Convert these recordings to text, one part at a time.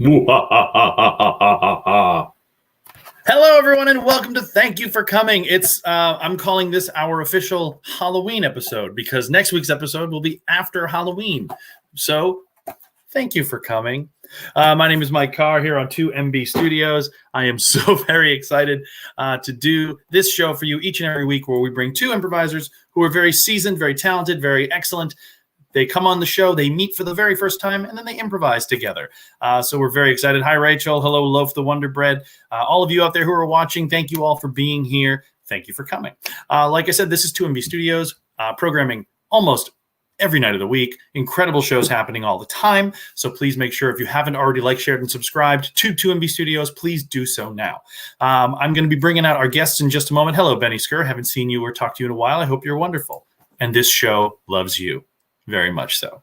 Hello, everyone, and welcome to Thank You for Coming. I'm calling this our official Halloween episode because next week's episode will be after Halloween. So, thank you for coming. My name is Mike Carr here on 2MB Studios. I am so very excited to do this show for you each and every week, where we bring two improvisers who are very seasoned, very talented, very excellent. They come on the show, they meet for the very first time, and then they improvise together. So we're very excited. Hi, Rachel. Hello, Loaf the Wonder Bread. All of you out there who are watching, thank you all for being here. Thank you for coming. Like I said, this is 2MB Studios, programming almost every night of the week. Incredible shows happening all the time. So please make sure, if you haven't already liked, shared, and subscribed to 2MB Studios, please do so now. I'm going to be bringing out our guests in just a moment. Hello, Benny Skur. Haven't seen you or talked to you in a while. I hope you're wonderful. And this show loves you. Very much so.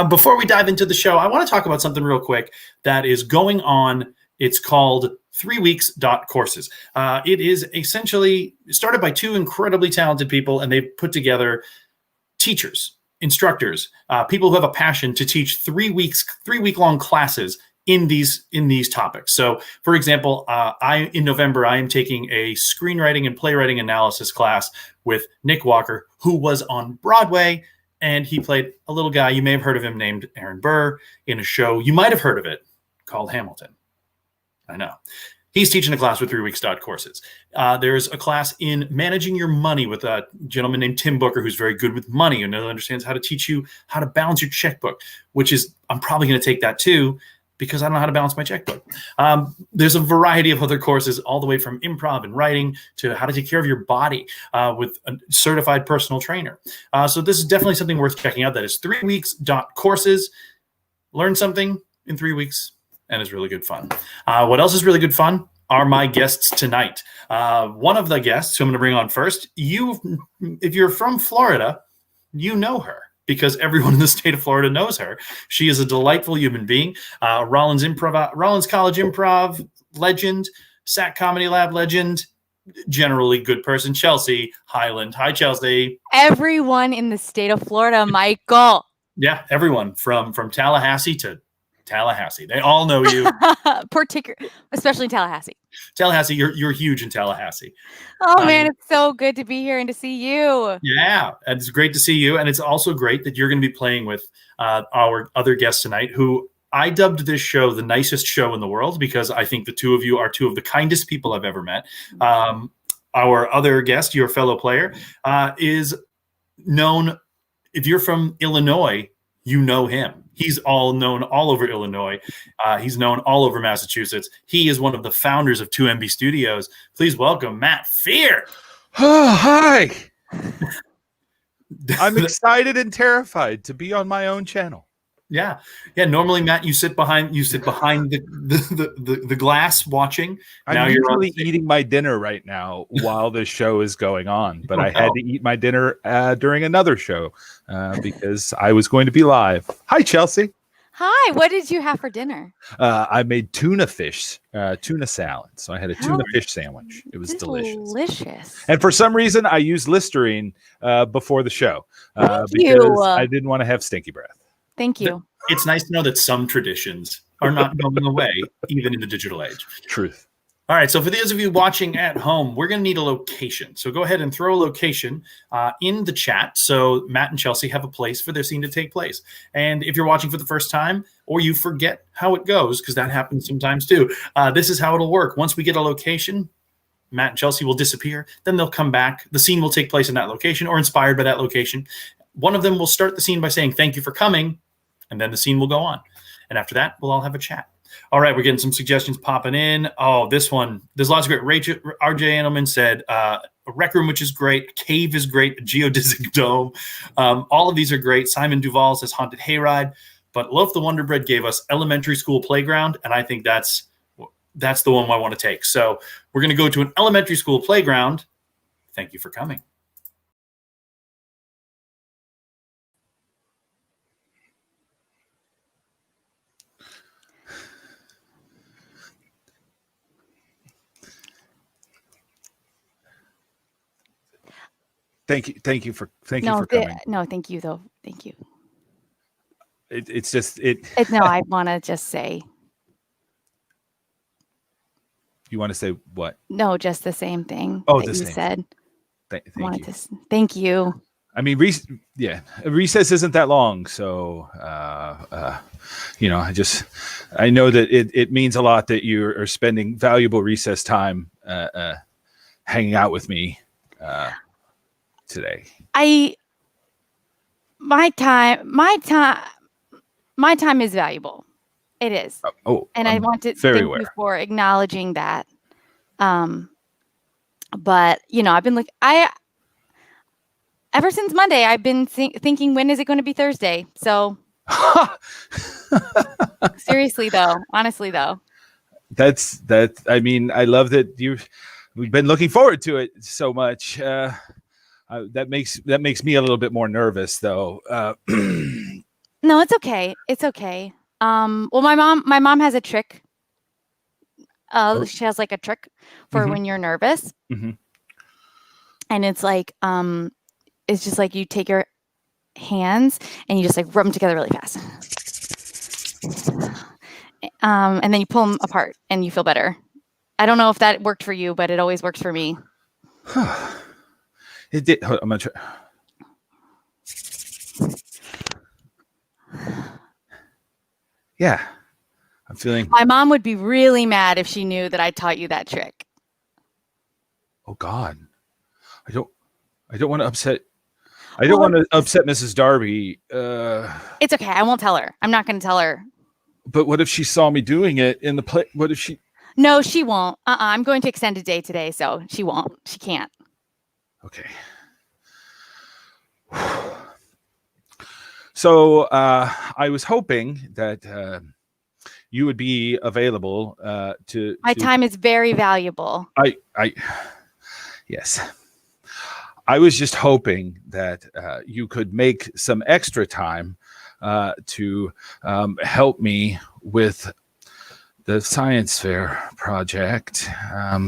Before we dive into the show, I want to talk about something real quick that is going on. It's called 3weeks.courses. It is essentially started by two incredibly talented people, and they've put together teachers, instructors, people who have a passion to teach 3 week-long classes in these topics. So, for example, in November, I am taking a screenwriting and playwriting analysis class with Nick Walker, who was on Broadway. And he played a little guy, you may have heard of him, named Aaron Burr, in a show, you might have heard of it, called Hamilton. I know. He's teaching a class with 3weeks.courses. There's a class in managing your money with a gentleman named Tim Booker, who's very good with money and understands how to teach you how to balance your checkbook, which is, I'm probably going to take that too, because I don't know how to balance my checkbook. There's a variety of other courses, all the way from improv and writing to how to take care of your body with a certified personal trainer. So this is definitely something worth checking out. That is 3weeks.courses. Learn something in 3 weeks, and it's really good fun. What else is really good fun are my guests tonight. One of the guests who I'm going to bring on first, if you're from Florida, you know her, because everyone in the state of Florida knows her. She is a delightful human being. Rollins College Improv legend, SAC Comedy Lab legend, generally good person, Chelsea Hilend. Hi, Chelsea. Everyone in the state of Florida, Michael. Yeah, everyone from Tallahassee to Tallahassee. They all know you. Especially Tallahassee. Tallahassee, you're huge in Tallahassee. Oh, man, it's so good to be here and to see you. Yeah, it's great to see you. And it's also great that you're going to be playing with our other guests tonight, who I dubbed this show the nicest show in the world, because I think the two of you are two of the kindest people I've ever met. Our other guest, your fellow player, is known, if you're from Illinois, you know him. He's known all over Illinois. He's known all over Massachusetts. He is one of the founders of 2MB Studios. Please welcome Matt Fear. Oh, hi. I'm excited and terrified to be on my own channel. Yeah. Normally, Matt, you sit behind the glass watching. I'm usually eating my dinner right now while this show is going on, but I had to eat my dinner during another show because I was going to be live. Hi, Chelsea. Hi. What did you have for dinner? I made tuna salad. So I had a tuna fish sandwich. It was delicious. And for some reason, I used Listerine before the show because I didn't want to have stinky breath. Thank you. It's nice to know that some traditions are not going away, even in the digital age. Truth. All right. So for those of you watching at home, we're going to need a location. So go ahead and throw a location in the chat, so Matt and Chelsea have a place for their scene to take place. And if you're watching for the first time, or you forget how it goes, because that happens sometimes too, this is how it'll work. Once we get a location, Matt and Chelsea will disappear. Then they'll come back. The scene will take place in that location or inspired by that location. One of them will start the scene by saying, "Thank you for coming." And then the scene will go on. And after that, we'll all have a chat. All right, we're getting some suggestions popping in. Oh, this one. There's lots of great. RJ Annelman said a rec room, which is great. A cave is great. A geodesic dome. All of these are great. Simon Duvall says haunted hayride. But Loaf the Wonder Bread gave us elementary school playground. And I think that's the one I want to take. So we're going to go to an elementary school playground. Thank you for coming. Thank you for coming. No, thank you though. Thank you. It's just it. No, I want to just say You want to say what? No, just the same thing that you said. Thank you. Thank you. I mean, recess isn't that long, so I know that it means a lot that you are spending valuable recess time hanging out with me today. My time is valuable. It is. And I want to thank you for acknowledging that. But I've been ever since Monday, I've been thinking, when is it going to be Thursday? So seriously though, honestly though, I mean, I love that we've been looking forward to it so much. That makes me a little bit more nervous though. No, it's okay. It's okay. Well, my mom has a trick. She has like a trick for when you're nervous. Mm-hmm. And it's like, it's just like you take your hands and you just like rub them together really fast. And then you pull them apart and you feel better. I don't know if that worked for you, but it always works for me. It did. I'm gonna try. Yeah, I'm feeling. My mom would be really mad if she knew that I taught you that trick. Oh God, I don't want to upset. I don't want to upset Mrs. Darby. It's okay. I won't tell her. I'm not going to tell her. But what if she saw me doing it in the play? What if she? No, she won't. I'm going to extend a day today, so she won't. She can't. Okay. So I was hoping that you would be available to. My time is very valuable. Yes. I was just hoping that you could make some extra time to help me with the science fair project.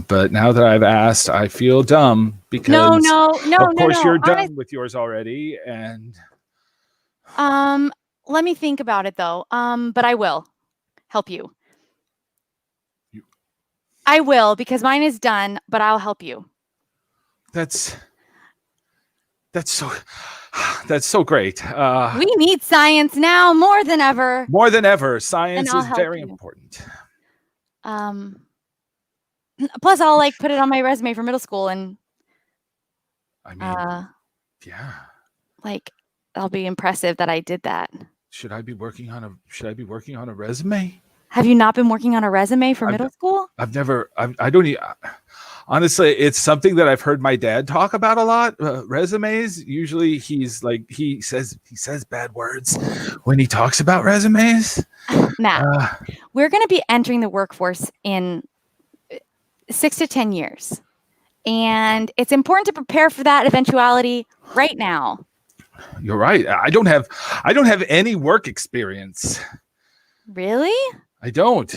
But now that I've asked, I feel dumb because of course you're done with yours already. And let me think about it though. But I will help you. I will, because mine is done, but I'll help you. That's so great. We need science now more than ever. More than ever. Science is very important. Plus I'll like put it on my resume for middle school, and I mean, yeah. Like I'll be impressive that I did that. Should I be working on a resume? Have you not been working on a resume for middle school? I don't even. Honestly, it's something that I've heard my dad talk about a lot. Resumes. Usually, he says bad words when he talks about resumes. Matt, we're going to be entering the workforce in 6 to 10 years, and it's important to prepare for that eventuality right now. You're right. I don't have any work experience. Really? I don't.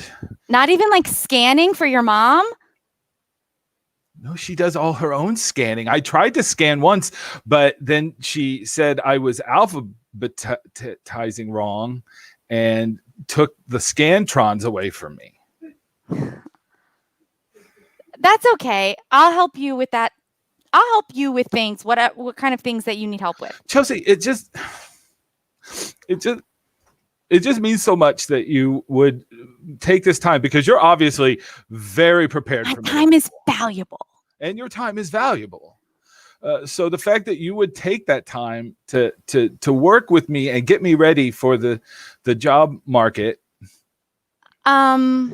Not even like scanning for your mom? No, she does all her own scanning. I tried to scan once, but then she said I was alphabetizing wrong and took the Scantrons away from me. That's okay. I'll help you with that. I'll help you with things. What kind of things that you need help with? Chelsea, it just means so much that you would take this time, because you're obviously very prepared. My time is valuable. And your time is valuable. So the fact that you would take that time to work with me and get me ready for the job market. Well,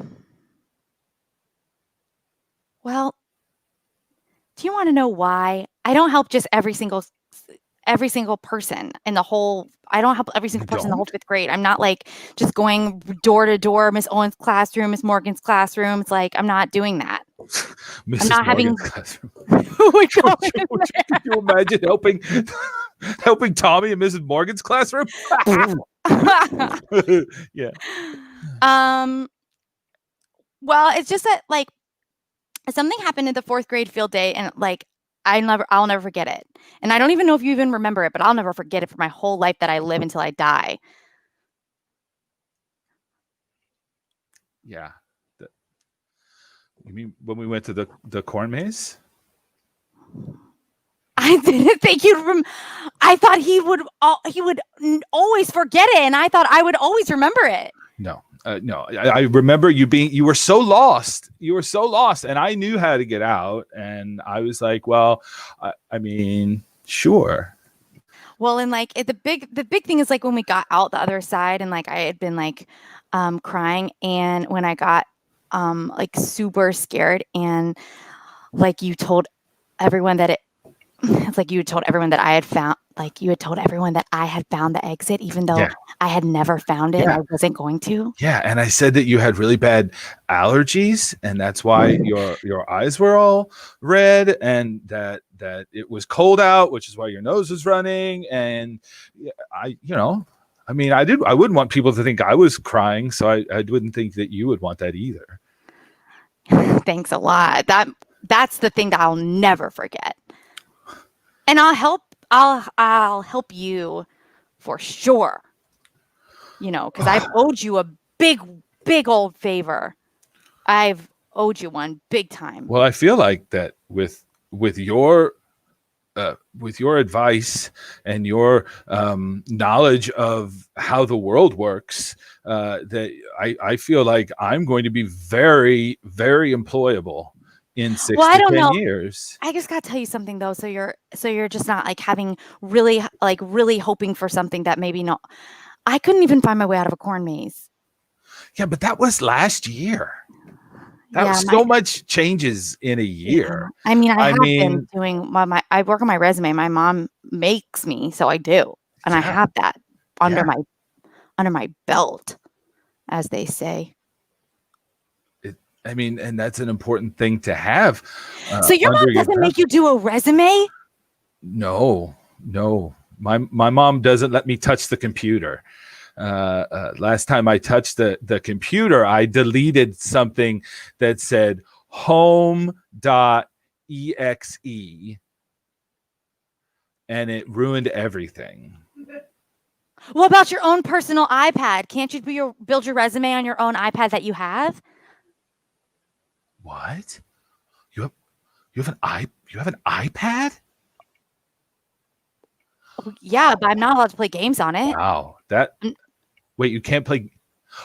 do you want to know why? I don't help just every single person in the whole. I don't help every single person in the whole 5th grade. I'm not like just going door to door, Miss Owen's classroom, Miss Morgan's classroom. It's like I'm not doing that. Mrs. I'm not Morgan's classroom. Could you imagine helping Tommy in Mrs. Morgan's classroom? Yeah. Well, it's just that like something happened at the 4th grade field day, and like I'll never forget it. And I don't even know if you even remember it, but I'll never forget it for my whole life that I live until I die. Yeah. You mean when we went to the corn maze? I didn't think I thought he would always forget it, and I thought I would always remember it. No. No, I remember you were so lost. You were so lost, and I knew how to get out. And I was like, well, I mean, sure. Well, and like the big thing is like when we got out the other side, and like I had been like crying, and when I got like super scared, and like you told everyone that it's like you had told everyone that I had found, like you had told everyone that I had found the exit, even though I had never found it. I wasn't going to. Yeah, and I said that you had really bad allergies, and that's why your eyes were all red, and that it was cold out, which is why your nose was running. And I wouldn't want people to think I was crying, so I wouldn't think that you would want that either. Thanks a lot. That's the thing that I'll never forget. And I'll help you for sure. You know, because I've owed you a big old favor. I've owed you one big time. Well, I feel like that with your advice and your knowledge of how the world works, that I feel like I'm going to be very, very employable in 6 to 10 years. I just gotta tell you something though. So you're just not like having really hoping for something that maybe not. I couldn't even find my way out of a corn maze. Yeah, but that was last year. That was so much changes in a year. Yeah. I mean, I have been doing I work on my resume. My mom makes me, so I do, and I have that under my belt, as they say. I mean, and that's an important thing to have. So your mom doesn't make you do a resume? No. My mom doesn't let me touch the computer. Last time I touched the computer, I deleted something that said home.exe, and it ruined everything. What about your own personal iPad? Can't you build your resume on your own iPad that you have? What? You have an iPad? Yeah, but I'm not allowed to play games on it. Wow. Wait, you can't play.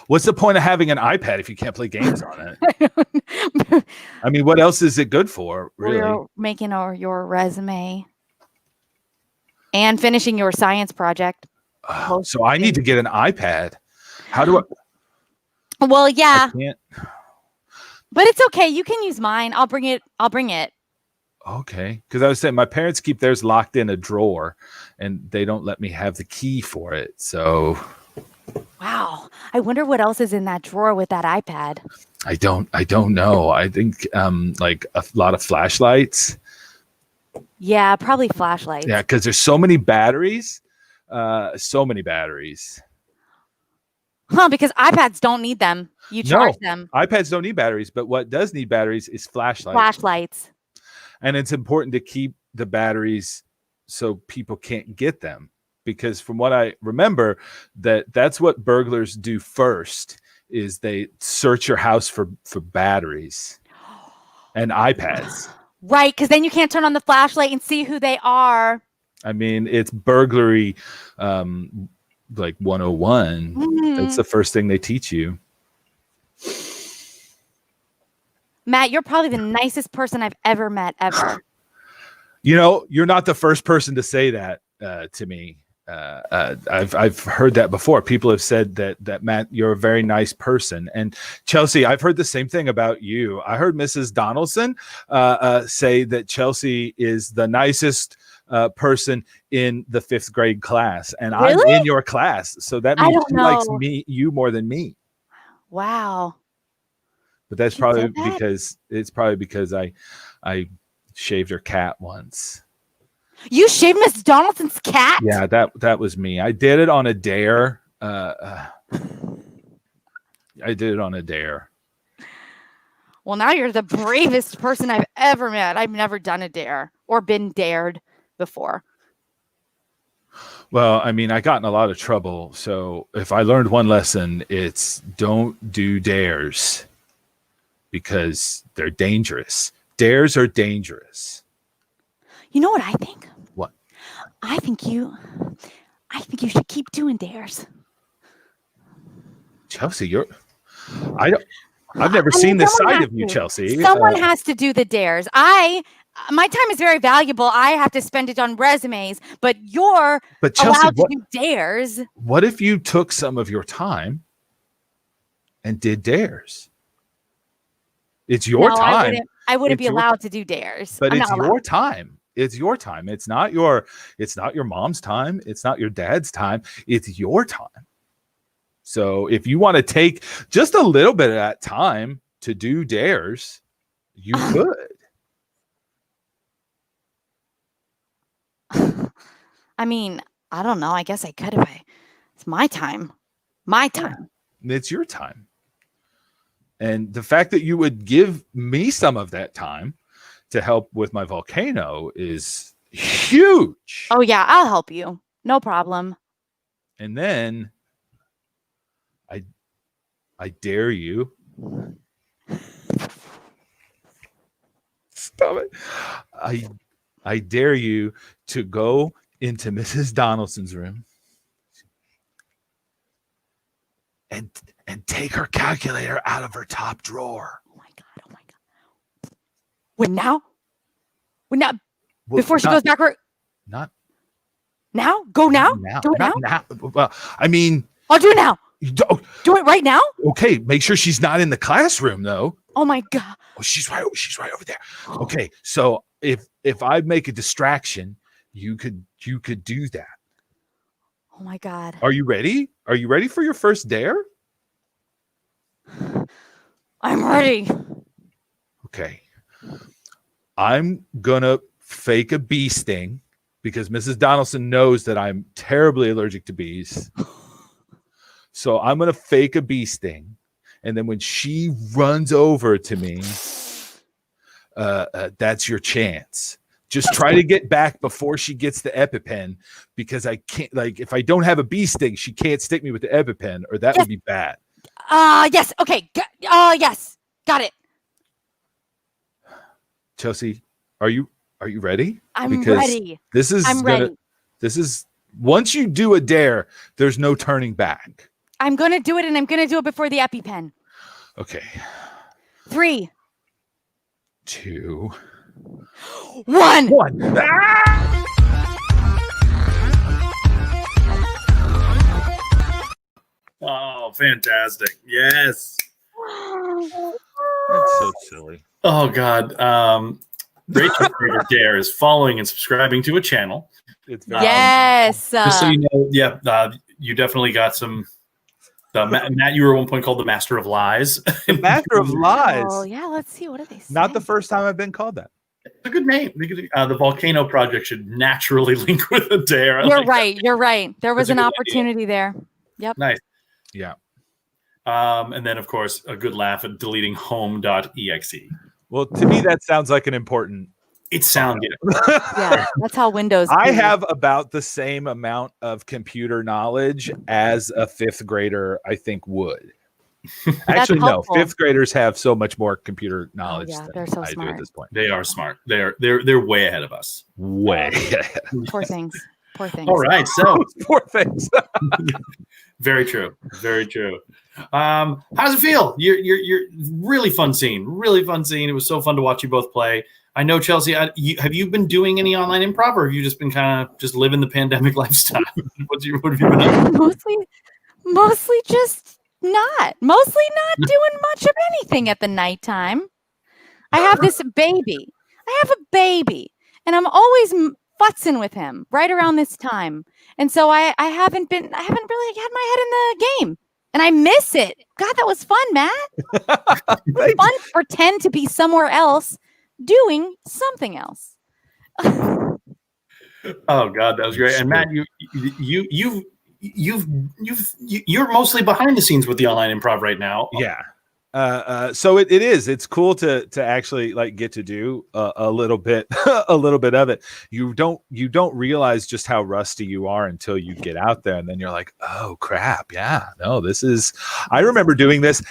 What's the point of having an iPad if you can't play games on it? I mean, what else is it good for, really? You're making your resume and finishing your science project. So I need to get an iPad. How do I? Well, yeah. I can't. But it's okay. You can use mine. I'll bring it. Okay. Because I was saying my parents keep theirs locked in a drawer, and they don't let me have the key for it. So. Wow. I wonder what else is in that drawer with that iPad. I don't know. I think like a lot of flashlights. Yeah, probably flashlights. Yeah, because there's so many batteries. Huh, because iPads don't need them. You charge them. iPads don't need batteries, but what does need batteries is flashlights. And it's important to keep the batteries so people can't get them. Because from what I remember, that's what burglars do first, is they search your house for batteries and iPads. Right, because then you can't turn on the flashlight and see who they are. I mean, it's burglary like 101. Mm-hmm. That's the first thing they teach you. Matt, you're probably the nicest person I've ever met, ever. You know, you're not the first person to say that to me. I've heard that before. People have said that Matt, you're a very nice person. And Chelsea, I've heard the same thing about you. I heard Mrs. Donaldson say that Chelsea is the nicest person in the 5th grade class, and really? I'm in your class, so that means she likes you more than me. Wow. But that's probably because I shaved her cat once. You shaved Miss Donaldson's cat? Yeah, that was me. I did it on a dare. Well, now you're the bravest person I've ever met. I've never done a dare or been dared before. Well, I mean, I got in a lot of trouble. So if I learned one lesson, it's don't do dares. because they're dangerous. Dares are dangerous. You know what I think? What? I think you should keep doing dares. Chelsea, I've never seen this side of you, Chelsea. Someone has to do the dares. My time is very valuable. I have to spend it on resumes, but you're Chelsea, allowed to do dares. What if you took some of your time and did dares? It's your time. I wouldn't be allowed to do dares. But it's your time. It's your time. It's not your mom's time. It's not your dad's time. It's your time. So if you want to take just a little bit of that time to do dares, you could. I mean, I don't know. I guess I could if it's my time. My time. It's your time. And the fact that you would give me some of that time to help with my volcano is huge. Oh, yeah. I'll help you. No problem. And then I dare you. Stop it. I dare you to go into Mrs. Donaldson's room and take her calculator out of her top drawer. Oh my God. When now? Before she goes backward? Not now? Go now? Do it now? Well, I mean, I'll do it now. Do it right now? Okay, make sure she's not in the classroom though. Oh my God. Oh, she's right over there. Okay, so if I make a distraction, you could do that. Oh my God. Are you ready? Are you ready for your first dare? I'm ready. Okay. I'm gonna fake a bee sting because Mrs. Donaldson knows that I'm terribly allergic to bees. So I'm going to fake a bee sting. And then when she runs over to me, that's your chance. Just try to get back before she gets the EpiPen, because I can't, if I don't have a bee sting, she can't stick me with the EpiPen, or that would be bad. Yes. Okay. Yes. Got it. Chelsea, are you ready? I'm ready. I'm ready. This is, once you do a dare, there's no turning back. I'm going to do it, and I'm going to do it before the EpiPen. Okay. 3, 2, 1. Ah! Oh, fantastic. Yes. That's so silly. Oh, God. Rachel's favorite dare is following and subscribing to a channel. It's very yes. Just so you know, you definitely got some. Matt, you were at one point called the Master of Lies. The Master of Lies. Oh, yeah. Let's see. What are they saying? Not the first time I've been called that. It's a good name. The Volcano Project should naturally link with a dare. You're right. You're right. There was an opportunity there. Yep. Nice. Yeah. And then, of course, a good laugh at deleting home.exe. Well, to me, that sounds like an important. It sounds Yeah, that's how Windows. I have about the same amount of computer knowledge as a 5th grader, I think, would. Actually, no. 5th graders have so much more computer knowledge than they're so I smart. do at this point. They are smart. They're way ahead of us. Way ahead. Poor things. Poor things. All right, so poor things. Very true. Very true. How does it feel? You're really fun scene. Really fun scene. It was so fun to watch you both play. I know, Chelsea, have you been doing any online improv, or have you just been kind of just living the pandemic lifestyle? What have you been up? Mostly just not. Mostly not doing much of anything at the nighttime. I have this baby. And I'm always futzing with him right around this time. And so I haven't really had my head in the game. And I miss it. God, that was fun, Matt. It was fun to pretend to be somewhere else doing something else. Oh God, that was great. And Matt, you're mostly behind the scenes with the online improv right now. Yeah. So it's cool to actually get to do a little bit of it. You don't realize just how rusty you are until you get out there, and then you're like, oh crap, yeah, no, this is. I remember doing this.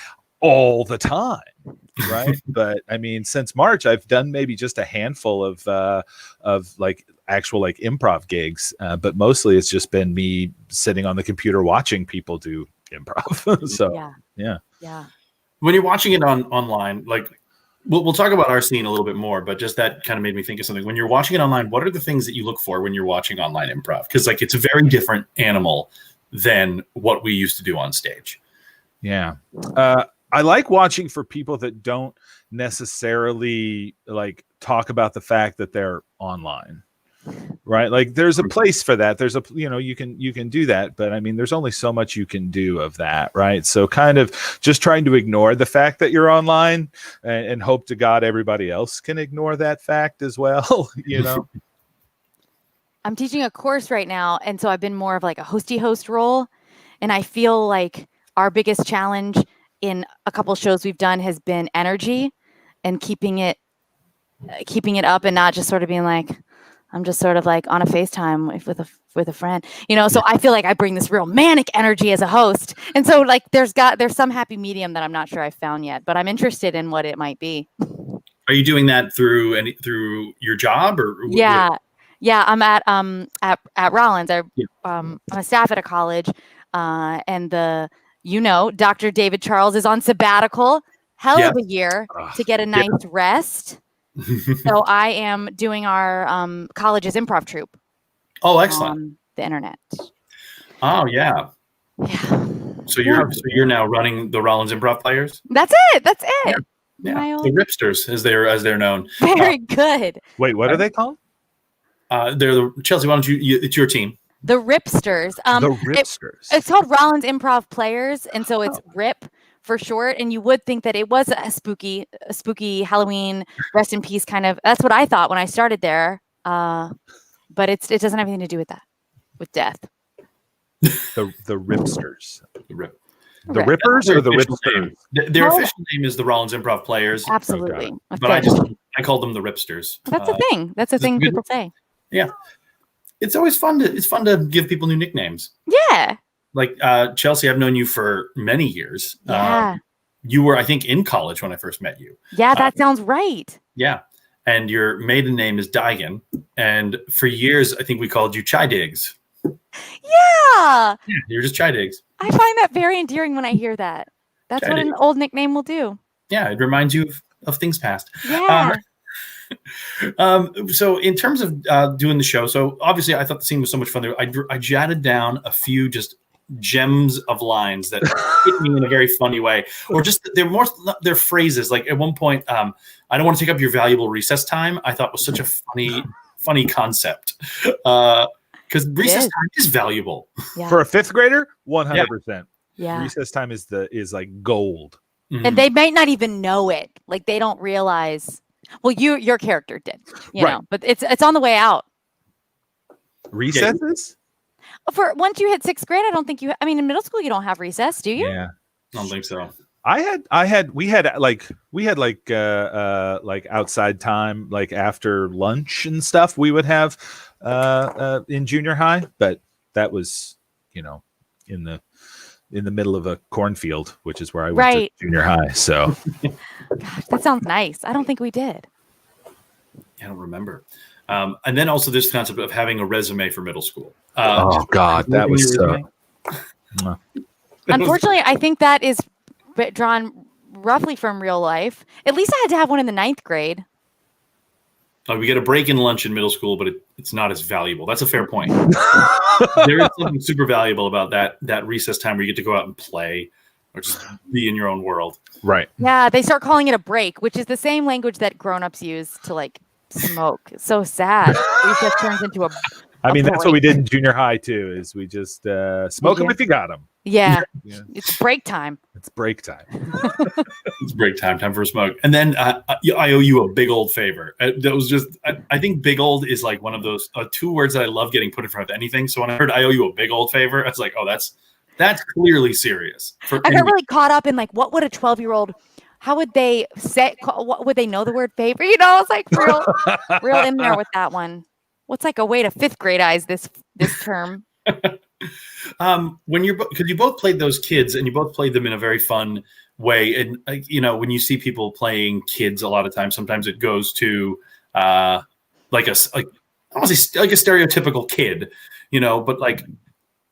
all the time, right? But I mean, since March, I've done maybe just a handful of like actual like improv gigs, but mostly it's just been me sitting on the computer watching people do improv. So yeah. When you're watching it online, like we'll talk about our scene a little bit more, but just that kind of made me think of something. When you're watching it online, what are the things that you look for when you're watching online improv? Because like it's a very different animal than what we used to do on stage. Yeah. I like watching for people that don't necessarily like talk about the fact that they're online, right? Like there's a place for that. There's a, you can do that, but I mean, there's only so much you can do of that. Right. So kind of just trying to ignore the fact that you're online and hope to God everybody else can ignore that fact as well. I'm teaching a course right now. And so I've been more of like a hosty host role. And I feel like our biggest challenge in a couple shows we've done has been energy and keeping it up and not just sort of being like, I'm just sort of like on a FaceTime with a friend, so I feel like I bring this real manic energy as a host. And so like there's some happy medium that I'm not sure I've found yet, but I'm interested in what it might be. Are you doing that through your job or? Yeah. I'm at Rollins. I'm a staff at a college, and Dr. David Charles is on sabbatical, hell of a year to get a nice rest. So I am doing our college's improv troupe. Oh, excellent! On the internet. Oh yeah. So you're now running the Rollins Improv Players. That's it. Yeah. The Ripsters, as they're known. Very good. Wait, what are they called? They're Chelsea. Why don't it's your team? The Ripsters. The Ripsters. It's called Rollins Improv Players, and so it's RIP for short. And you would think that it was a spooky Halloween rest in peace kind of. That's what I thought when I started there. But it doesn't have anything to do with that, with death. The Ripsters. The Rippers or the Ripsters? Their official name is the Rollins Improv Players. Absolutely. But I called them the Ripsters. That's a thing. That's a thing people say. Yeah. It's always fun to give people new nicknames. Yeah. Like Chelsea, I've known you for many years. Yeah. You were, I think, in college when I first met you. Yeah, that sounds right. Yeah. And your maiden name is Digan. And for years, I think we called you Chai Diggs. Yeah. You're just Chai Diggs. I find that very endearing when I hear that. That's what an old nickname will do. Yeah, it reminds you of things past. Yeah. So in terms of doing the show, so obviously I thought the scene was so much fun. I jotted down a few just gems of lines that hit me in a very funny way, or just they're phrases. Like at one point, I don't want to take up your valuable recess time. I thought was such a funny concept. Because recess time is valuable. Yeah. For a fifth grader, 100%. Yeah. Recess time is like gold. Mm-hmm. And they might not even know it. Like they don't realize. Well, your character did, you know, but it's on the way out. Recesses? For once you hit sixth grade, I don't think in middle school you don't have recess, do you? Yeah. I don't think so. We had outside time, like after lunch and stuff we would have in junior high, but that was, in the middle of a cornfield, which is where I went to junior high. So gosh, that sounds nice. I don't think we did. I don't remember. And then also this concept of having a resume for middle school. Oh God, that was so. Unfortunately, I think that is drawn roughly from real life. At least I had to have one in the 9th grade. We get a break in lunch in middle school, but it's not as valuable. That's a fair point. There is something super valuable about that recess time where you get to go out and play or just be in your own world. Right. Yeah, they start calling it a break, which is the same language that grown-ups use to like smoke. It's so sad. Recess turns into a that's what we did in junior high too, is we just smoke them if you got them. Yeah. It's break time. It's break time. It's break time for a smoke. And then I owe you a big old favor. That was just, I think big old is like one of those 2 words that I love getting put in front of anything. So when I heard I owe you a big old favor, I was like, oh, that's clearly serious. I got really caught up in like, what would a 12-year-old, how would they say, what would they know the word favor? I was like real in there with that one. What's like a way to 5th grade-ize this term? Because you both played those kids and you both played them in a very fun way. And when you see people playing kids, a lot of times, sometimes it goes to I don't want to say like a stereotypical kid, but like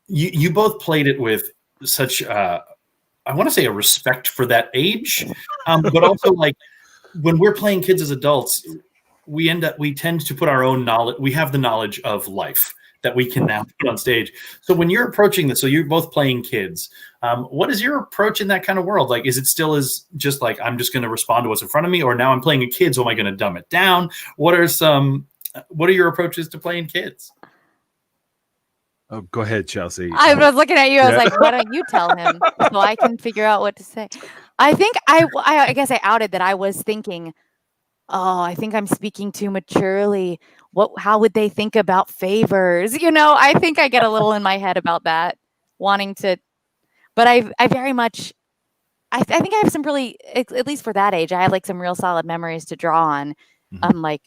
you both played it with such I want to say a respect for that age, but also like when we're playing kids as adults, we tend to put our own knowledge. We have the knowledge of life that we can now put on stage. So when you're approaching this, so you're both playing kids, what is your approach in that kind of world? Like, is it still as just like, I'm just going to respond to what's in front of me, or now I'm playing a kid, so am I going to dumb it down? What are your approaches to playing kids? Oh, go ahead, Chelsea. I was looking at you. I was like, why don't you tell him so I can figure out what to say? I think I guess I outed that I was thinking, oh, I think I'm speaking too maturely. How would they think about favors? I think I get a little in my head about that, wanting to, but I very much, I think I have some really, at least for that age, I have like some real solid memories to draw on, like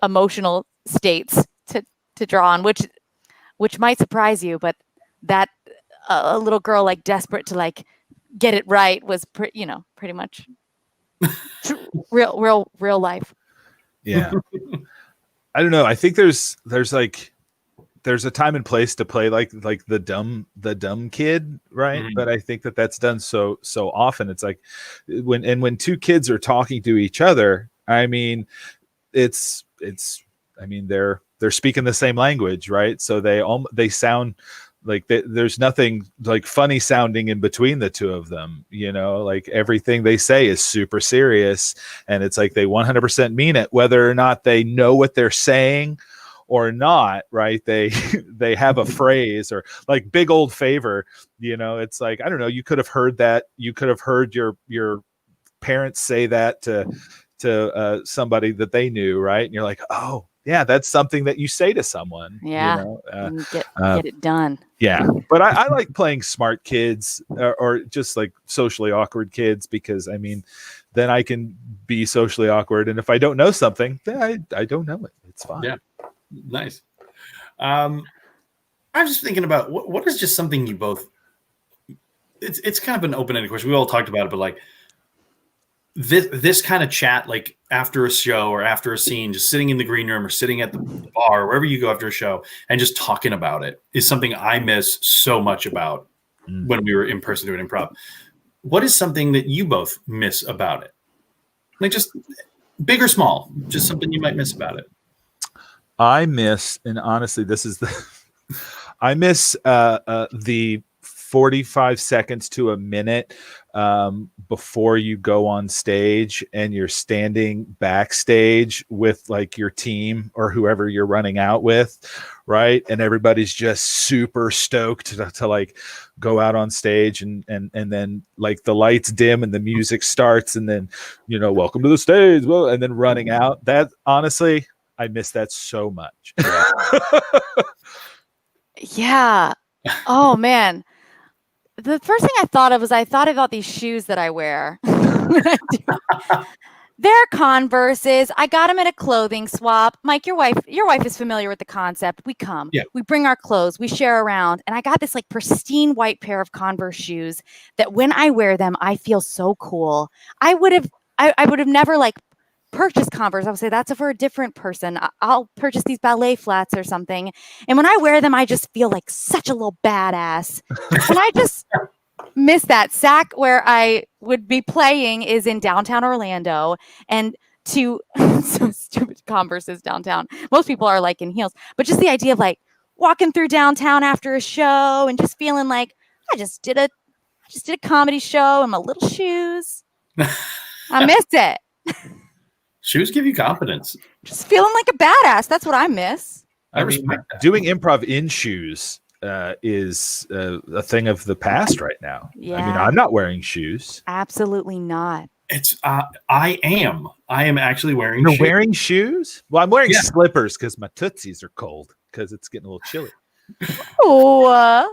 emotional states to draw on, which might surprise you, but that a little girl like desperate to like get it right was pretty much real life. Yeah. I don't know. I think there's a time and place to play like the dumb kid, right? But I think that's done so often. It's like when two kids are talking to each other, I mean, they're speaking the same language, right? So they sound like there's nothing like funny sounding in between the two of them, like everything they say is super serious, and it's like they 100% mean it, whether or not they know what they're saying or not, right? They have a phrase, or like big old favor, it's like, I don't know, you could have heard that, you could have heard your parents say that to somebody that they knew, right? And you're like, oh yeah, that's something that you say to someone. Yeah, get it done. Yeah, but I like playing smart kids or just like socially awkward kids, because I mean, then I can be socially awkward, and if I don't know something, then I don't know it. It's fine. Yeah, nice. I was just thinking about what is just something you both. It's kind of an open-ended question. We all talked about it, but like this kind of chat, like after a show or after a scene, just sitting in the green room or sitting at the bar or wherever you go after a show and just talking about it, is something I miss so much about when we were in person doing improv. What is something that you both miss about it? Like just big or small, just something you might miss about it. I miss, and honestly, I miss the 45 seconds to a minute before you go on stage and you're standing backstage with like your team or whoever you're running out with, right? And everybody's just super stoked to like go out on stage, and then like the lights dim and the music starts, and then welcome to the stage, well, and then running out. That honestly, I miss that so much. Yeah. Oh man. The first thing I thought of was I thought about these shoes that I wear. They're Converses. I got them at a clothing swap. Mike, your wife is familiar with the concept. We come, we bring our clothes, we share around, and I got this like pristine white pair of Converse shoes that when I wear them, I feel so cool. I would have never like purchase Converse. I would say that's for a different person. I'll purchase these ballet flats or something. And when I wear them, I just feel like such a little badass. And I just miss that. SAC, where I would be playing, is in downtown Orlando. And so stupid Converses downtown. Most people are like in heels. But just the idea of like walking through downtown after a show and just feeling like I just did a comedy show in my little shoes. I miss it. Shoes give you confidence. Just feeling like a badass. That's what I miss. I mean, doing improv in shoes is a thing of the past right now. Yeah. I mean, I'm not wearing shoes. Absolutely not. It's I am actually wearing You're shoes. Wearing shoes? Well, I'm wearing slippers because my tootsies are cold because it's getting a little chilly. Oh,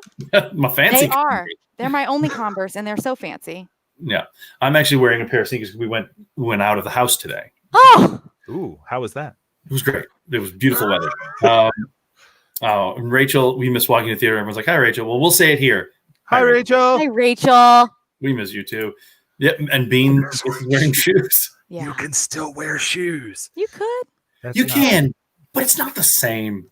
my fancy. They are. They're my only Converse, and they're so fancy. Yeah, I'm actually wearing a pair of sneakers. We went out of the house today. Oh, ooh, how was that? It was great. It was beautiful weather. And Rachel, we missed walking to the theater. Everyone's like, "Hi, Rachel." Well, we'll say it here. Hi, Rachel. Hi, Rachel. We miss you too. Yeah, and Bean is wearing shoes. Yeah. You can still wear shoes. You could. You can, but it's not the same.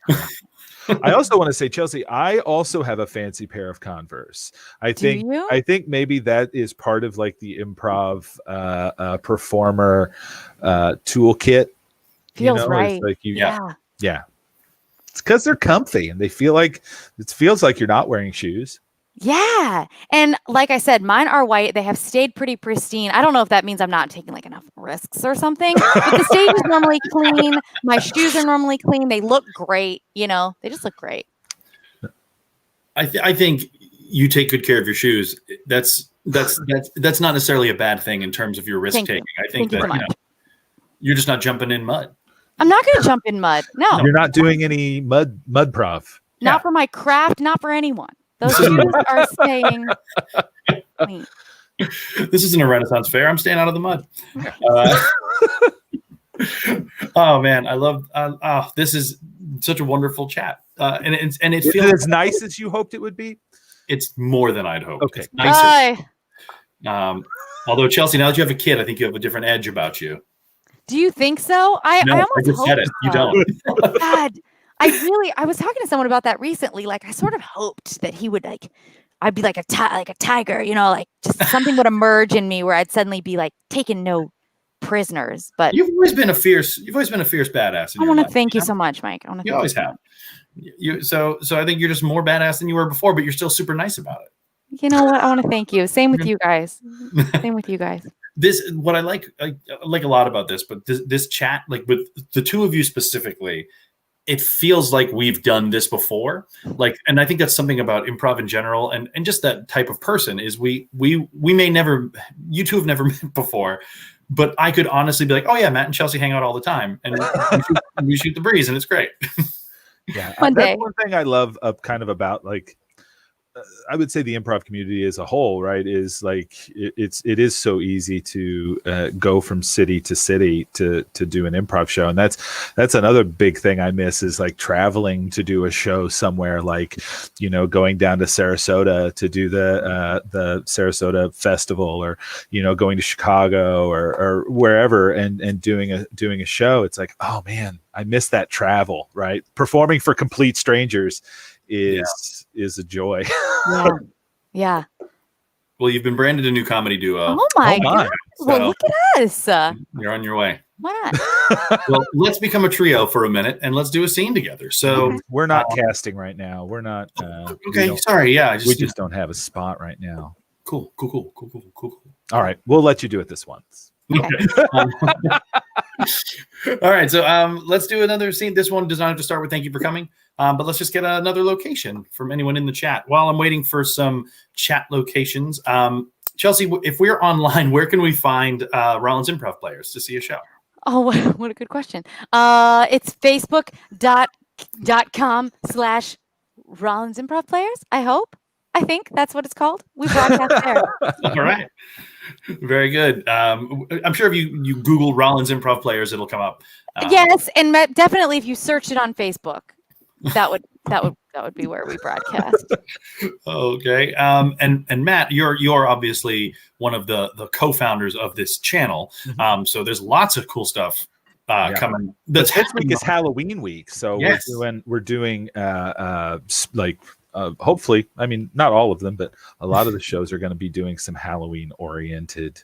I also want to say, Chelsea, I also have a fancy pair of Converse. I think maybe that is part of like the improv performer toolkit. Feels right. Like yeah. It's because they're comfy and it feels like you're not wearing shoes. Yeah. And like I said, mine are white. They have stayed pretty pristine. I don't know if that means I'm not taking like enough risks or something, but the stage is normally clean. My shoes are normally clean. They look great. They just look great. I think you take good care of your shoes. That's not necessarily a bad thing in terms of your risk taking. I think that you're just not jumping in mud. I'm not going to jump in mud. No. You're not doing any mud prov. Not for my craft, not for anyone. Those shoes are staying clean. This isn't a Renaissance fair. I'm staying out of the mud. Oh man, I love. This is such a wonderful chat, and it feels as nice as you hoped it would be. It's more than I'd hoped. Okay, it's nicer. Although Chelsea, now that you have a kid, I think you have a different edge about you. Do you think so? I almost just said it. So. You don't. God. I was talking to someone about that recently. Like, I sort of hoped that he would I'd be like a tiger, like just something would emerge in me where I'd suddenly be like taking no prisoners. But you've always been a fierce badass. I want to thank you so much, Mike. You always have. So I think you're just more badass than you were before, but you're still super nice about it. You know what? I want to thank you. Same with you guys. This, what I like a lot about this, but this chat, like with the two of you specifically, it feels like we've done this before. And I think that's something about improv in general, and just that type of person is we may never, you two have never met before, but I could honestly be like, oh yeah, Matt and Chelsea hang out all the time, and we shoot the breeze, and it's great. Yeah, that's one thing I love about I would say the improv community as a whole, right, is like it is so easy to go from city to city to do an improv show, and that's another big thing I miss is like traveling to do a show somewhere, like going down to Sarasota to do the Sarasota Festival, or going to Chicago or wherever and doing a show. It's like, oh man, I miss that travel, right? Performing for complete strangers is a joy. Yeah. Well, you've been branded a new comedy duo. Oh my God. Well, look at us. You're on your way. Why not? Well, let's become a trio for a minute and let's do a scene together. So we're not casting right now. We're not. Okay. Sorry. Yeah. We just don't have a spot right now. Cool. All right. We'll let you do it this once. Okay. All right. So let's do another scene. This one does not have to start with thank you for coming. But let's just get another location from anyone in the chat. While I'm waiting for some chat locations, Chelsea, if we're online, where can we find Rollins Improv Players to see a show? Oh, what a good question. It's facebook.com/Rollins Improv Players. I think that's what it's called. We broadcast there. All right. Very good. I'm sure if you Google Rollins Improv Players, it'll come up. Yes, and definitely if you search it on Facebook, that would be where we broadcast. Okay. And Matt, you're obviously one of the co-founders of this channel. Mm-hmm. So there's lots of cool stuff coming. This week is Halloween week, so we're doing hopefully, I mean, not all of them, but a lot of the shows are going to be doing some Halloween oriented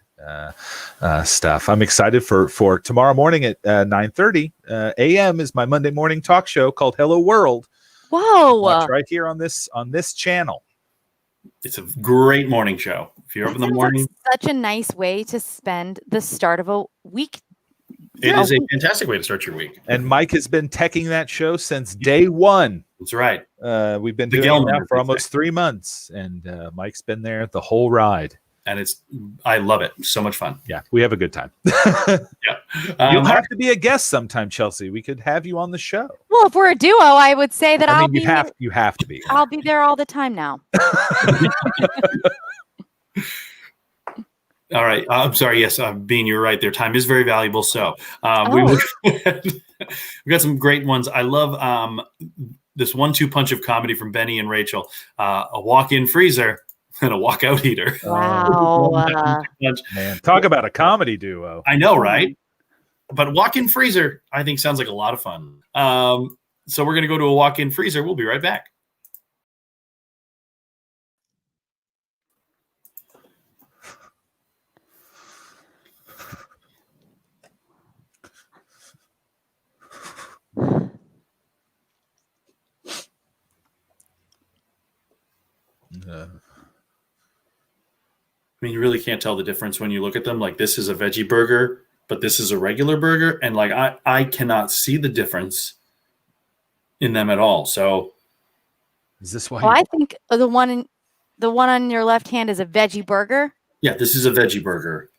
stuff. I'm excited for tomorrow morning at 9:30 a.m. is my Monday morning talk show called Hello World. Whoa! Watch right here on this channel. It's a great morning show. If you're up in the morning, such a nice way to spend the start of a week. It is a fantastic way to start your week. And Mike has been teching that show since day one. That's right. We've been doing it now for almost 3 months, and Mike's been there the whole ride. And I love it. So much fun. Yeah, we have a good time. Yeah. You'll have to be a guest sometime, Chelsea. We could have you on the show. Well, if we're a duo, I would say that you have to be. I'll be there all the time now. All right. I'm sorry. Yes, Bean, you're right. Their time is very valuable. So we've got some great ones. I love this 1-2 punch of comedy from Benny and Rachel. A walk-in freezer. and a walkout eater. Wow. Man, talk about a comedy duo. I know, right? But walk-in freezer, I think, sounds like a lot of fun. So we're going to go to a walk-in freezer. We'll be right back. I mean, you really can't tell the difference when you look at them. Like, this is a veggie burger, but this is a regular burger. And like, I cannot see the difference in them at all. So is this why? Well, I think the one on your left hand is a veggie burger. Yeah, this is a veggie burger.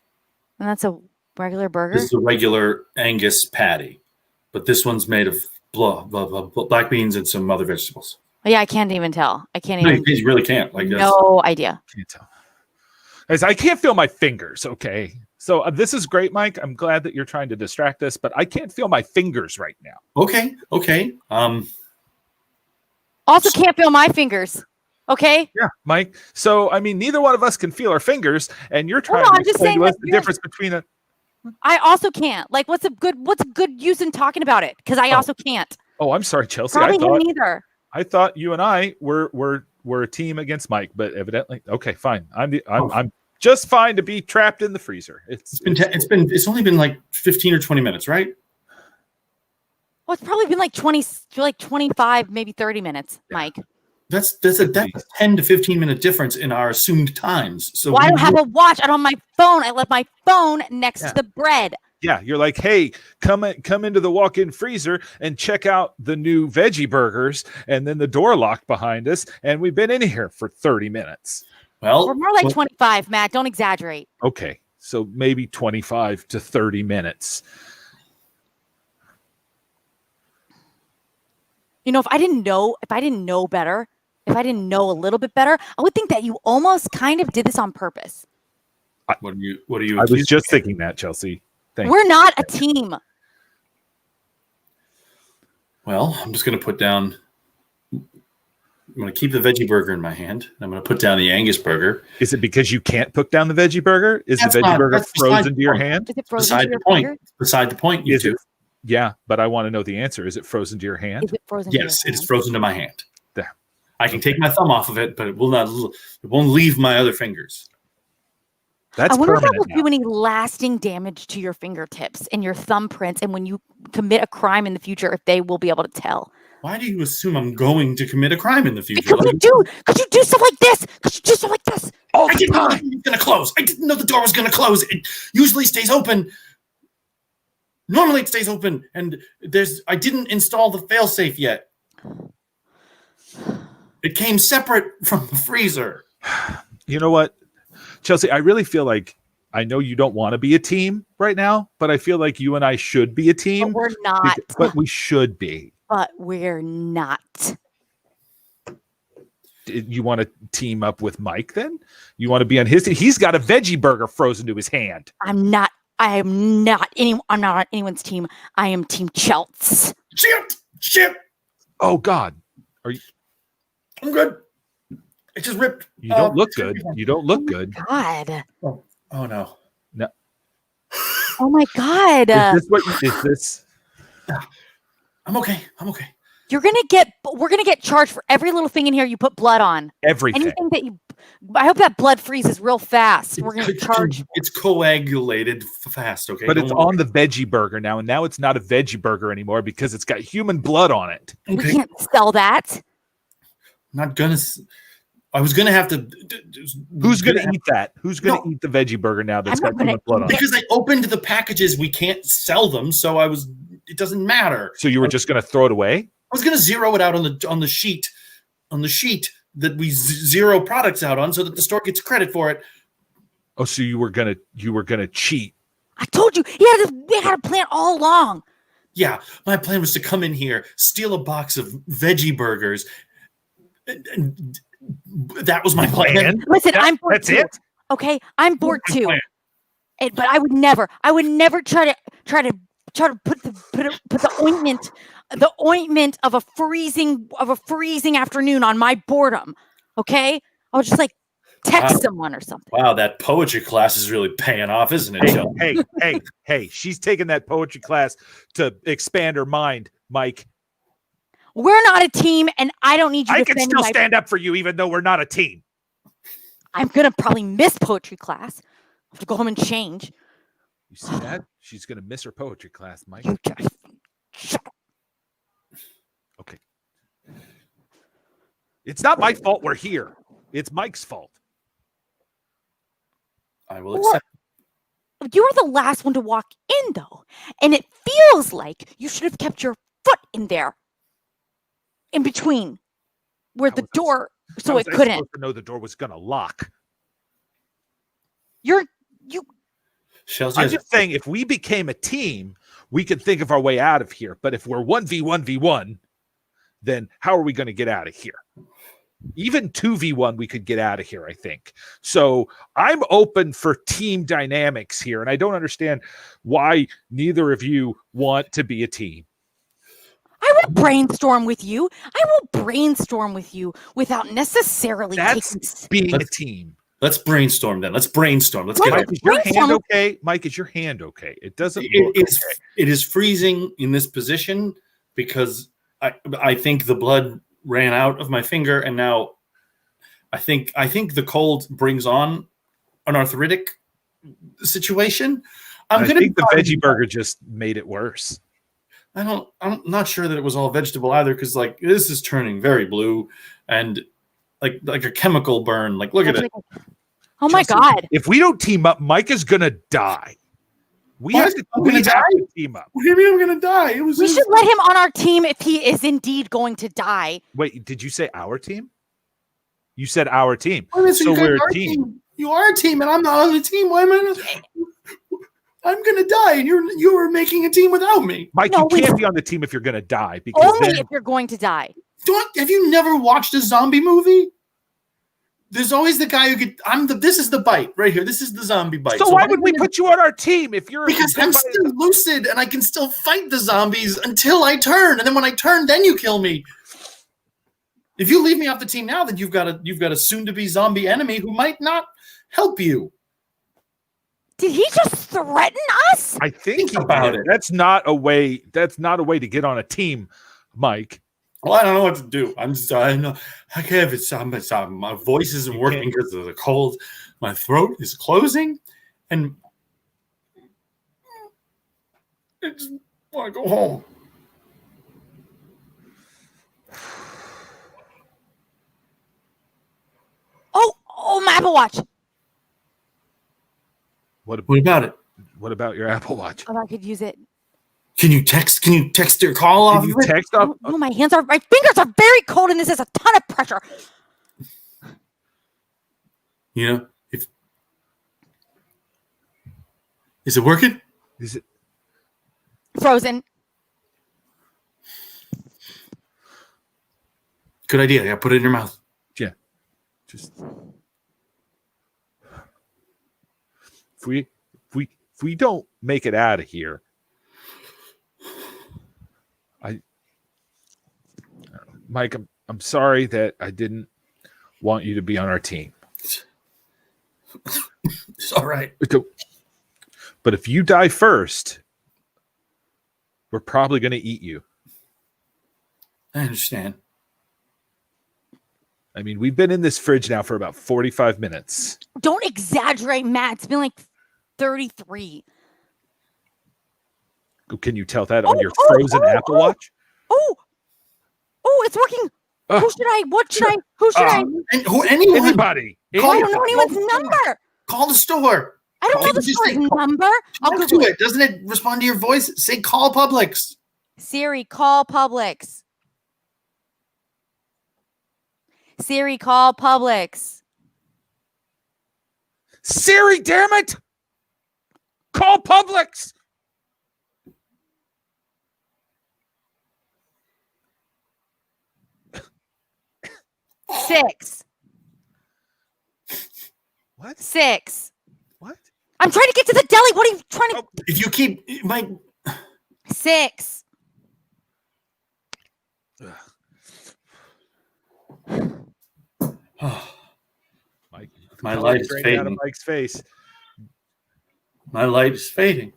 And that's a regular burger? This is a regular Angus patty. But this one's made of black beans and some other vegetables. Yeah, I can't even tell. You really can't. Like, no idea. Can't tell. Guys, I can't feel my fingers. Okay, so this is great, Mike. I'm glad that you're trying to distract us, but I can't feel my fingers right now. Okay. Also, can't feel my fingers. Okay. Yeah, Mike. So I mean, neither one of us can feel our fingers, and you're trying to explain to us the difference between a. I also can't. Like, what's a good use in talking about it? Because I also can't. Oh, I'm sorry, Chelsea. Probably him neither. I thought you and I were a team against Mike, but evidently, okay, fine. I'm just fine to be trapped in the freezer. It's only been like 15 or 20 minutes, right? Well, it's probably been like 25, maybe 30 minutes, Mike. That's a 10 to 15 minute difference in our assumed times. So I don't have a watch. I don't have my phone. I left my phone next to the bread. Yeah, you're like, hey, come into the walk-in freezer and check out the new veggie burgers, and then the door locked behind us, and we've been in here for 30 minutes. Well, we're more like 25, Matt. Don't exaggerate. Okay, so maybe 25 to 30 minutes. You know, if I didn't know better, if I didn't know a little bit better, I would think that you almost kind of did this on purpose. What are you? I was just thinking that, Chelsea. We're not a team. Well, I'm just going to put down. I'm going to keep the veggie burger in my hand. I'm going to put down the Angus burger. Is it because you can't put down the veggie burger? Is the veggie burger frozen to your hand? Is it frozen to your finger? Beside the point, you two. Yeah, but I want to know the answer. Is it frozen to your hand? Is it frozen? Yes, it's frozen to my hand. There. I can take my thumb off of it, but it won't leave my other fingers. That's I wonder if that permanent will do any lasting damage to your fingertips and your thumbprints, and when you commit a crime in the future, if they will be able to tell. Why do you assume I'm going to commit a crime in the future? Because you do stuff like this. Because you do stuff like this. I didn't know it was going to close. I didn't know the door was going to close. It usually stays open. Normally it stays open, and I didn't install the failsafe yet. It came separate from the freezer. You know what, Chelsea, I really feel like, I know you don't want to be a team right now, but I feel like you and I should be a team. But we're not. But we should be. But we're not. You want to team up with Mike then? You want to be on his team? He's got a veggie burger frozen to his hand. I'm not on anyone's team. I am Team Chelts. Shit. Oh God. Are you? I'm good. It just ripped. You don't look good. You don't look good. God. Oh no. No. Oh my God. Is this? I'm okay. We're gonna get charged for every little thing in here you put blood on. Everything. Anything that I hope that blood freezes real fast. We're gonna charge. It's coagulated fast, okay? But it's on the veggie burger now, and now it's not a veggie burger anymore because it's got human blood on it. Okay. We can't sell that. Not gonna. I was gonna have to. Who's gonna eat that? Who's gonna eat the veggie burger now that's got human blood on it? Because I opened the packages, we can't sell them, so it doesn't matter. So you were just gonna throw it away? I was gonna zero it out on the sheet that we zero products out on, so that the store gets credit for it. Oh, so you were gonna cheat? I told you, we had a plan all along. Yeah, my plan was to come in here, steal a box of veggie burgers. And that was my plan. Listen, I'm bored that's too. It? Okay, I'm bored too. But I would never try to put the ointment of a freezing afternoon on my boredom. Okay, I was just like, text someone or something. Wow, that poetry class is really paying off, isn't it? Hey, she's taking that poetry class to expand her mind, Mike. We're not a team, and I don't need you I to can still stand up for you, even though we're not a team. I'm going to probably miss poetry class. I have to go home and change. You see that? She's going to miss her poetry class, Mike. You just shut up. Okay. It's not my fault we're here. It's Mike's fault. I will accept. You were the last one to walk in, though. And it feels like you should have kept your foot in there. In between. Where the door, so it couldn't. To know the door was going to lock. I'm just saying, if we became a team, we could think of our way out of here. But if we're 1v1v1, then how are we going to get out of here? Even 2v1, we could get out of here, I think. So I'm open for team dynamics here, and I don't understand why neither of you want to be a team. I will brainstorm with you. Without necessarily being a team. Let's brainstorm then. Let's brainstorm. Let's get Mike, is your hand okay? Mike, is your hand okay? It doesn't. It is freezing in this position because I think the blood ran out of my finger, and now I think the cold brings on an arthritic situation. I think the veggie burger just made it worse. I'm not sure that it was all vegetable either, because like this is turning very blue and like a chemical burn. Like look at it. Oh my God. If we don't team up, Mike is gonna die. We have to team up. What do you mean I'm gonna die? We should let him on our team if he is indeed going to die. Wait, did you say our team? You said our team. So we're a team. You are a team, and I'm not on the team. Why am I? I'm gonna die, and you were making a team without me. Mike, you can't be on the team if you're gonna die. Because only if you're going to die. Have you never watched a zombie movie? There's always the guy who this is the bite right here. This is the zombie bite. So why would we put you on our team if you're? Because I'm still lucid and I can still fight the zombies until I turn, and then when I turn, then you kill me. If you leave me off the team now, then you've got a soon-to-be zombie enemy who might not help you. Did he just threaten us? I think about it. That's not a way to get on a team, Mike. Well, I don't know what to do. I can't. My voice isn't working because of the cold. My throat is closing, and I just want to go home. Oh, my Apple Watch. What about it? What about your Apple Watch? Oh, I could use it. Can you text your call off? No, my fingers are very cold, and this is a ton of pressure. You know, is it working? Is it frozen? Good idea. Yeah, put it in your mouth. Yeah, just if we don't make it out of here. Mike, I'm sorry that I didn't want you to be on our team. It's all right. But if you die first, we're probably going to eat you. I understand. I mean, we've been in this fridge now for about 45 minutes. Don't exaggerate, Matt. It's been like 33. Can you tell that on your frozen Apple Watch? Oh, it's working. Who should I? Anybody. I don't know anyone's number. Call the store. I don't know the store's number. I'll go to it. Doesn't it respond to your voice? Say call Publix. Siri, call Publix. Siri, call Publix. Siri, damn it! Call Publix. Six. What? 6. What? I'm trying to get to the deli. What are you trying to? If you keep my 6. Mike, My light is fading. Out of Mike's face. My light is fading.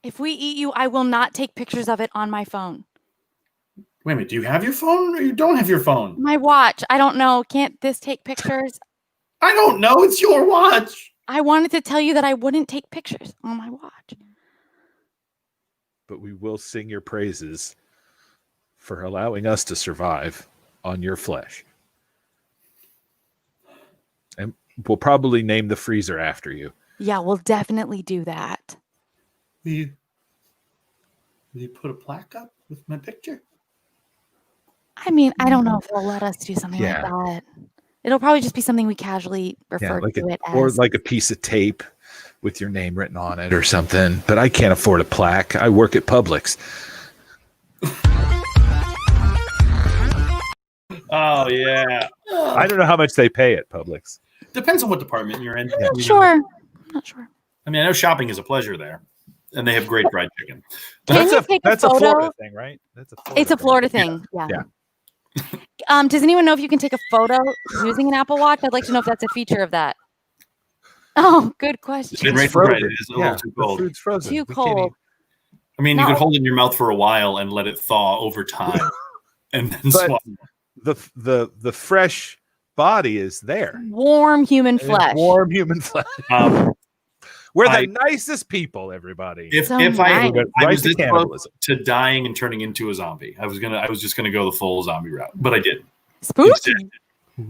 If we eat you, I will not take pictures of it on my phone. Wait a minute. Do you have your phone or you don't have your phone? My watch. I don't know. Can't this take pictures? I don't know. It's your watch. I wanted to tell you that I wouldn't take pictures on my watch. But we will sing your praises for allowing us to survive on your flesh. And we'll probably name the freezer after you. Yeah, we'll definitely do that. Will you put a plaque up with my picture? I mean, I don't know if they'll let us do something like that. It'll probably just be something we casually refer to it as. Or like a piece of tape with your name written on it or something. But I can't afford a plaque. I work at Publix. Oh, yeah. I don't know how much they pay at Publix. Depends on what department you're in. I'm not sure. I mean, I know shopping is a pleasure there. And they have great fried chicken. That's a Florida thing, right? It's a Florida thing. Yeah. Does anyone know if you can take a photo using an Apple Watch? I'd like to know if that's a feature of that. Oh, good question. It's frozen. It is a little too cold. The food's frozen. Too cold. I mean, you could hold it in your mouth for a while and let it thaw over time, and then swallow. The fresh body is there. Warm human flesh. Warm human flesh. We're the nicest people, everybody. If I was this close to dying and turning into a zombie, I was just gonna go the full zombie route, but I didn't. Spooky.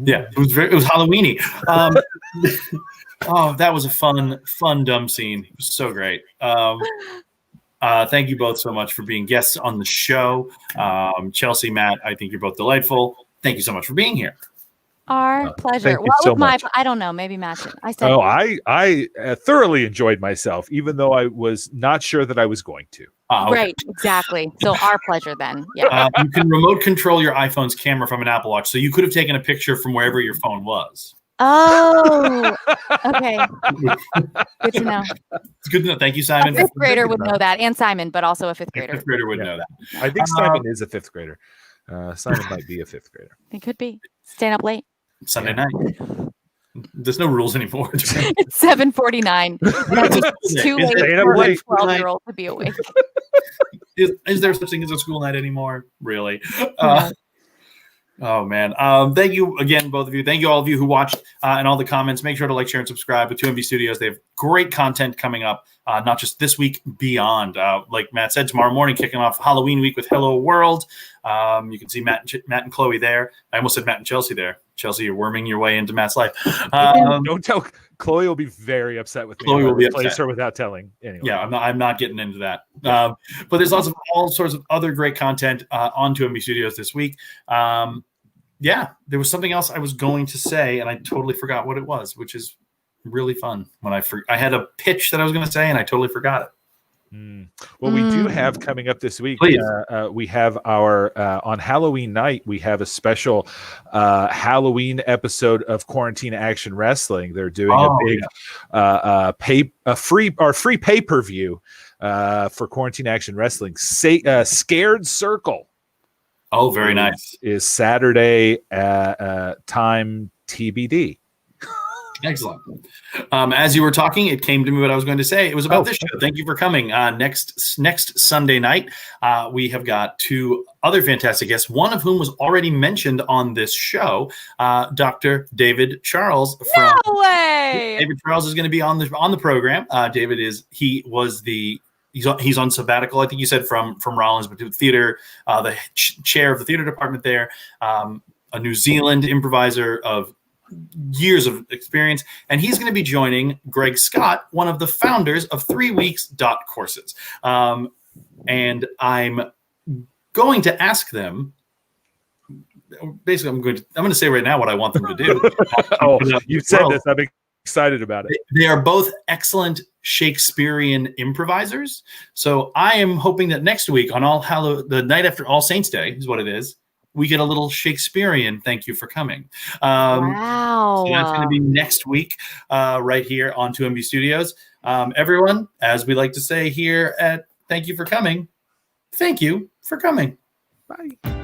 Yeah, it was Halloweeny. Oh, that was a fun dumb scene. It was so great. Thank you both so much for being guests on the show. Chelsea, Matt, I think you're both delightful. Thank you so much for being here. Our pleasure. I don't know. Maybe Matt. I thoroughly enjoyed myself, even though I was not sure that I was going to. Okay. Right, exactly. So our pleasure then. Yeah. You can remote control your iPhone's camera from an Apple Watch, so you could have taken a picture from wherever your phone was. Oh, okay. Good to know. It's good to know. Thank you, Simon. A fifth grader would know that, and Simon, but also a fifth grader. A fifth grader would know that. I think Simon is a fifth grader. Simon might be a fifth grader. It could be. Staying up late. Sunday night. There's no rules anymore. It's 7:49. It's too late for a 12-year-old to be awake. Is there such thing as a school night anymore? Really? Oh, man. Thank you again, both of you. Thank you, all of you who watched and all the comments. Make sure to like, share, and subscribe with 2MB Studios. They have great content coming up, not just this week, beyond. Like Matt said, tomorrow morning, kicking off Halloween week with Hello World. You can see Matt and Chloe there. I almost said Matt and Chelsea there. Chelsea, you're worming your way into Matt's life. Don't tell. Chloe will be very upset with me. Chloe will be upset. Replace her without telling. Anyway. Yeah, I'm not getting into that. But there's also all sorts of other great content on 2MB Studios this week. Yeah, there was something else I was going to say, and I totally forgot what it was, which is really fun. When I had a pitch that I was going to say, and I totally forgot it. Well, we do have coming up this week. We have our on Halloween night. We have a special Halloween episode of Quarantine Action Wrestling. They're doing a big free pay-per-view for Quarantine Action Wrestling. Scared Circle. Oh, very nice. Is Saturday time TBD. Excellent. As you were talking, it came to me what I was going to say. It was about this show. Thank you for coming. Next Sunday night, we have got two other fantastic guests, one of whom was already mentioned on this show, Dr. David Charles. No way! David Charles is going to be on the program. David he's on sabbatical, I think you said, from Rollins, but to theater, the chair of the theater department there, a New Zealand improviser of years of experience, and he's going to be joining Greg Scott, one of the founders of 3 Weeks courses. And I'm going to ask them. Basically, I'm going to say right now what I want them to do. You said this. I'm excited about it. They are both excellent Shakespearean improvisers. So I am hoping that next week on the night after All Saints Day is what it is, we get a little Shakespearean thank you for coming. Wow. So that's going to be next week right here on 2MB Studios. Everyone, as we like to say here at Thank You for Coming, thank you for coming. Bye.